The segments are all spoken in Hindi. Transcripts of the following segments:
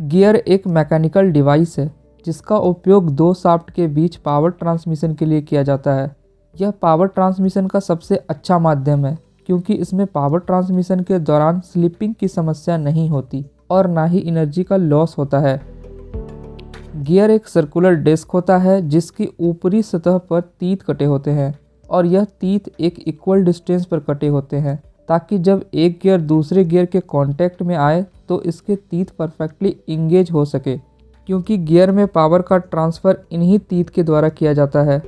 गियर एक मैकेनिकल डिवाइस है जिसका उपयोग दो शाफ्ट के बीच पावर ट्रांसमिशन के लिए किया जाता है। यह पावर ट्रांसमिशन का सबसे अच्छा माध्यम है क्योंकि इसमें पावर ट्रांसमिशन के दौरान स्लिपिंग की समस्या नहीं होती और ना ही एनर्जी का लॉस होता है। गियर एक सर्कुलर डिस्क होता है जिसकी ऊपरी सतह पर तीत कटे होते हैं और यह तीत एक इक्वल डिस्टेंस पर कटे होते हैं ताकि जब एक गियर दूसरे गियर के कांटेक्ट में आए तो इसके तीत परफेक्टली इंगेज हो सके, क्योंकि गियर में पावर का ट्रांसफ़र इन्हीं तीत के द्वारा किया जाता है।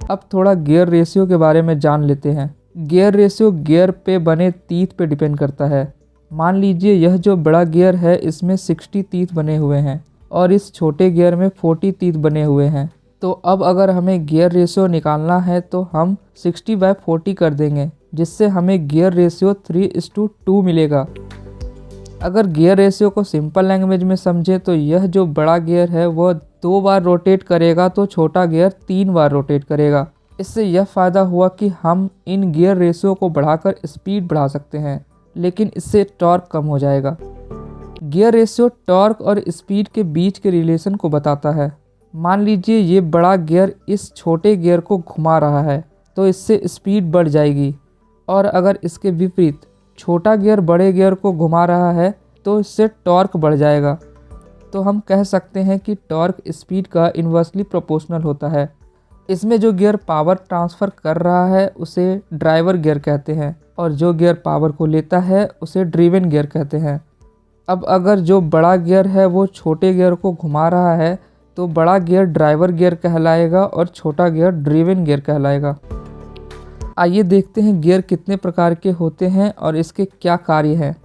अब थोड़ा गियर रेशियो के बारे में जान लेते हैं। गियर रेशियो गियर पे बने तीत पे डिपेंड करता है। मान लीजिए यह जो बड़ा गियर है इसमें 60 तीत बने हुए हैं और इस छोटे गियर में 40 तीत बने हुए हैं। तो अब अगर हमें गियर रेशियो निकालना है तो हम 60/40 कर देंगे, जिससे हमें गियर रेशियो 3:2 मिलेगा। अगर गियर रेशियो को सिंपल लैंग्वेज में समझे तो यह जो बड़ा गियर है वह 2 बार रोटेट करेगा तो छोटा गियर 3 बार रोटेट करेगा। इससे यह फ़ायदा हुआ कि हम इन गियर रेशियो को बढ़ाकर स्पीड बढ़ा सकते हैं, लेकिन इससे टॉर्क कम हो जाएगा। गियर रेशियो टॉर्क और स्पीड के बीच के रिलेशन को बताता है। मान लीजिए ये बड़ा गियर इस छोटे गियर को घुमा रहा है तो इससे स्पीड बढ़ जाएगी, और अगर इसके विपरीत छोटा गियर बड़े गियर को घुमा रहा है तो इससे टॉर्क बढ़ जाएगा। तो हम कह सकते हैं कि टॉर्क स्पीड का इन्वर्सली प्रोपोर्शनल होता है। इसमें जो गियर पावर ट्रांसफ़र कर रहा है उसे ड्राइवर गियर कहते हैं और जो गियर पावर को लेता है उसे ड्रिवन गियर कहते हैं। अब अगर जो बड़ा गियर है वो छोटे गियर को घुमा रहा है तो बड़ा गियर ड्राइवर गियर कहलाएगा और छोटा गियर ड्रिवन गियर कहलाएगा। आइए देखते हैं गियर कितने प्रकार के होते हैं और इसके क्या कार्य हैं।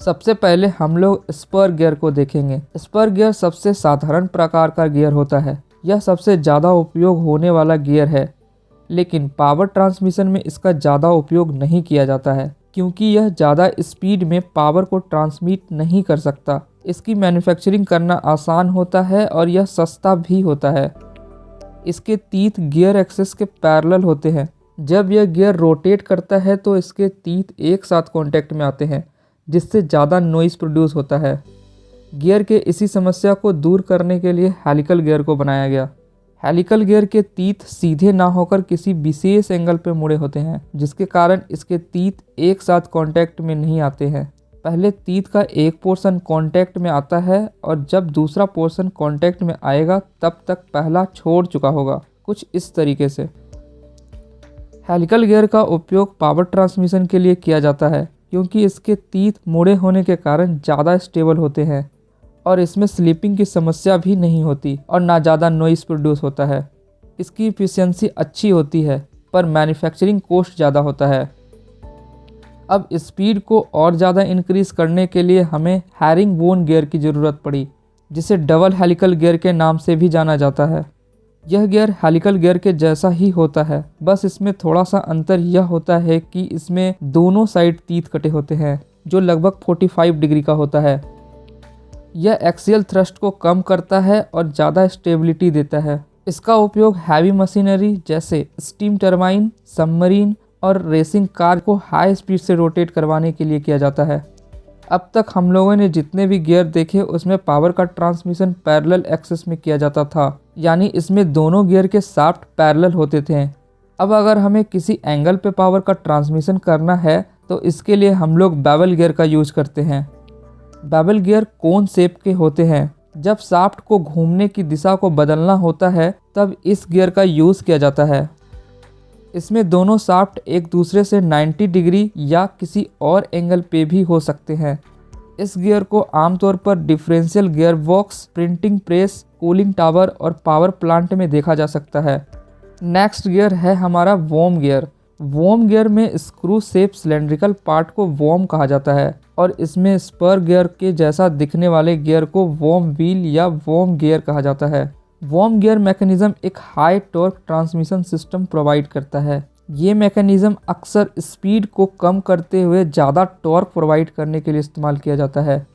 सबसे पहले हम लोग स्पर गियर को देखेंगे। स्पर गियर सबसे साधारण प्रकार का गियर होता है। यह सबसे ज़्यादा उपयोग होने वाला गियर है, लेकिन पावर ट्रांसमिशन में इसका ज़्यादा उपयोग नहीं किया जाता है क्योंकि यह ज़्यादा स्पीड में पावर को ट्रांसमिट नहीं कर सकता। इसकी मैन्युफैक्चरिंग करना आसान होता है और यह सस्ता भी होता है। इसके तीत गियर एक्सिस के पैरेलल होते हैं। जब यह गियर रोटेट करता है तो इसके तीत एक साथ कांटेक्ट में आते हैं, जिससे ज़्यादा नॉइज़ प्रोड्यूस होता है। गियर के इसी समस्या को दूर करने के लिए हेलिकल गियर को बनाया गया। हेलिकल गियर के तीत सीधे ना होकर किसी विशेष एंगल पर मुड़े होते हैं, जिसके कारण इसके तीत एक साथ कांटेक्ट में नहीं आते हैं। पहले तीत का एक पोर्शन कांटेक्ट में आता है और जब दूसरा पोर्शन कांटेक्ट में आएगा तब तक पहला छोड़ चुका होगा, कुछ इस तरीके से। हेलिकल गियर का उपयोग पावर ट्रांसमिशन के लिए किया जाता है क्योंकि इसके तीत मुड़े होने के कारण ज़्यादा स्टेबल होते हैं और इसमें स्लिपिंग की समस्या भी नहीं होती और ना ज़्यादा नॉइज़ प्रोड्यूस होता है। इसकी इफिशियंसी अच्छी होती है पर मैन्युफैक्चरिंग कॉस्ट ज़्यादा होता है। अब स्पीड को और ज़्यादा इंक्रीज़ करने के लिए हमें हैरिंग बोन गियर की ज़रूरत पड़ी, जिसे डबल हेलिकल गियर के नाम से भी जाना जाता है। यह गियर हेलिकल गियर के जैसा ही होता है, बस इसमें थोड़ा सा अंतर यह होता है कि इसमें दोनों साइड तीत कटे होते हैं जो लगभग 45 डिग्री का होता है। यह एक्सियल थ्रस्ट को कम करता है और ज़्यादा स्टेबिलिटी देता है। इसका उपयोग हैवी मशीनरी जैसे स्टीम टरबाइन, सबमरीन और रेसिंग कार को हाई स्पीड से रोटेट करवाने के लिए किया जाता है। अब तक हम लोगों ने जितने भी गियर देखे उसमें पावर का ट्रांसमिशन पैरेलल एक्सिस में किया जाता था, यानी इसमें दोनों गियर के शाफ्ट पैरेलल होते थे। अब अगर हमें किसी एंगल पे पावर का ट्रांसमिशन करना है तो इसके लिए हम लोग बेवल गियर का यूज करते हैं। बेवल गियर कोन शेप के होते हैं। जब शाफ्ट को घूमने की दिशा को बदलना होता है तब इस गियर का यूज़ किया जाता है। इसमें दोनों शाफ्ट एक दूसरे से 90 डिग्री या किसी और एंगल पे भी हो सकते हैं। इस गियर को आमतौर पर differential gear box, printing press, cooling tower और पावर प्लांट में देखा जा सकता है। नेक्स्ट गियर है हमारा वॉर्म गियर। वॉर्म गियर में स्क्रू शेप सिलेंड्रिकल पार्ट को वॉर्म कहा जाता है और इसमें स्पर गियर के जैसा दिखने वाले गियर को वॉर्म व्हील या वॉर्म गियर कहा जाता है। वॉर्म गियर मैकेनिज्म एक high torque transmission system provide करता है। ये मैकेनिज्म अक्सर स्पीड को कम करते हुए ज़्यादा टॉर्क प्रोवाइड करने के लिए इस्तेमाल किया जाता है,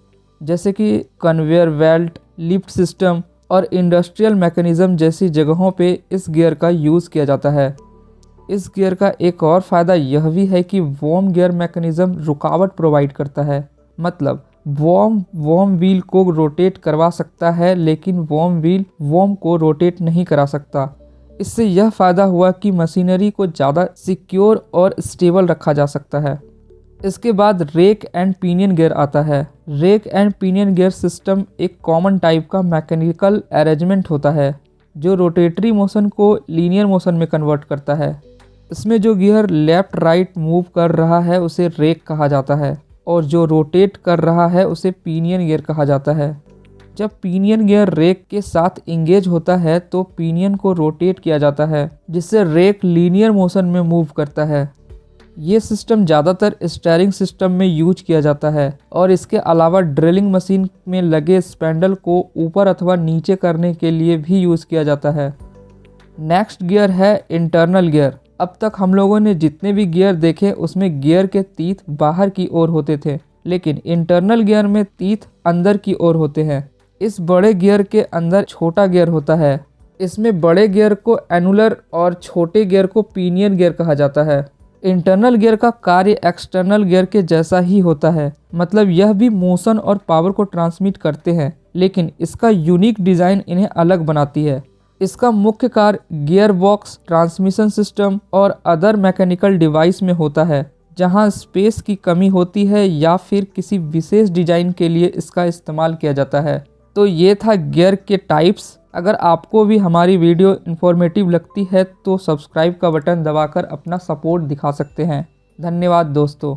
जैसे कि कन्वेयर बेल्ट, लिफ्ट सिस्टम और इंडस्ट्रियल मैकेनिज्म जैसी जगहों पे इस गियर का यूज़ किया जाता है। इस गियर का एक और फ़ायदा यह भी है कि वॉर्म गियर मैकेनिज्म रुकावट प्रोवाइड करता है। मतलब वर्म व्हील को रोटेट करवा सकता है, लेकिन वर्म व्हील वर्म को रोटेट नहीं करा सकता। इससे यह फ़ायदा हुआ कि मशीनरी को ज़्यादा सिक्योर और स्टेबल रखा जा सकता है। इसके बाद रेक एंड पिनियन गियर आता है। Rack and pinion gear system एक कॉमन टाइप का मैकेनिकल अरेंजमेंट होता है जो रोटेटरी मोशन को लीनियर मोशन में कन्वर्ट करता है। इसमें जो गियर लेफ़्ट राइट मूव कर रहा है उसे रेक कहा जाता है और जो रोटेट कर रहा है उसे पिनियन गियर कहा जाता है। जब पिनियन गियर रेक के साथ इंगेज होता है तो पिनियन को रोटेट किया जाता है, जिससे रेक लीनियर मोशन में मूव करता है। ये सिस्टम ज़्यादातर स्टीयरिंग सिस्टम में यूज किया जाता है और इसके अलावा ड्रिलिंग मशीन में लगे स्पैंडल को ऊपर अथवा नीचे करने के लिए भी यूज़ किया जाता है। नेक्स्ट गियर है इंटरनल गियर। अब तक हम लोगों ने जितने भी गियर देखे उसमें गियर के तीत बाहर की ओर होते थे, लेकिन इंटरनल गियर में तीत अंदर की ओर होते हैं। इस बड़े गियर के अंदर छोटा गियर होता है। इसमें बड़े गियर को एनुलर और छोटे गियर को पिनियन गियर कहा जाता है। इंटरनल गियर का कार्य एक्सटर्नल गियर के जैसा ही होता है, मतलब यह भी मोशन और पावर को ट्रांसमिट करते हैं, लेकिन इसका यूनिक डिज़ाइन इन्हें अलग बनाती है। इसका मुख्य कार्य गियर बॉक्स, ट्रांसमिशन सिस्टम और अदर मैकेनिकल डिवाइस में होता है, जहां स्पेस की कमी होती है या फिर किसी विशेष डिज़ाइन के लिए इसका इस्तेमाल किया जाता है। तो ये था गियर के टाइप्स। अगर आपको भी हमारी वीडियो इन्फॉर्मेटिव लगती है तो सब्सक्राइब का बटन दबाकर अपना सपोर्ट दिखा सकते हैं। धन्यवाद दोस्तों।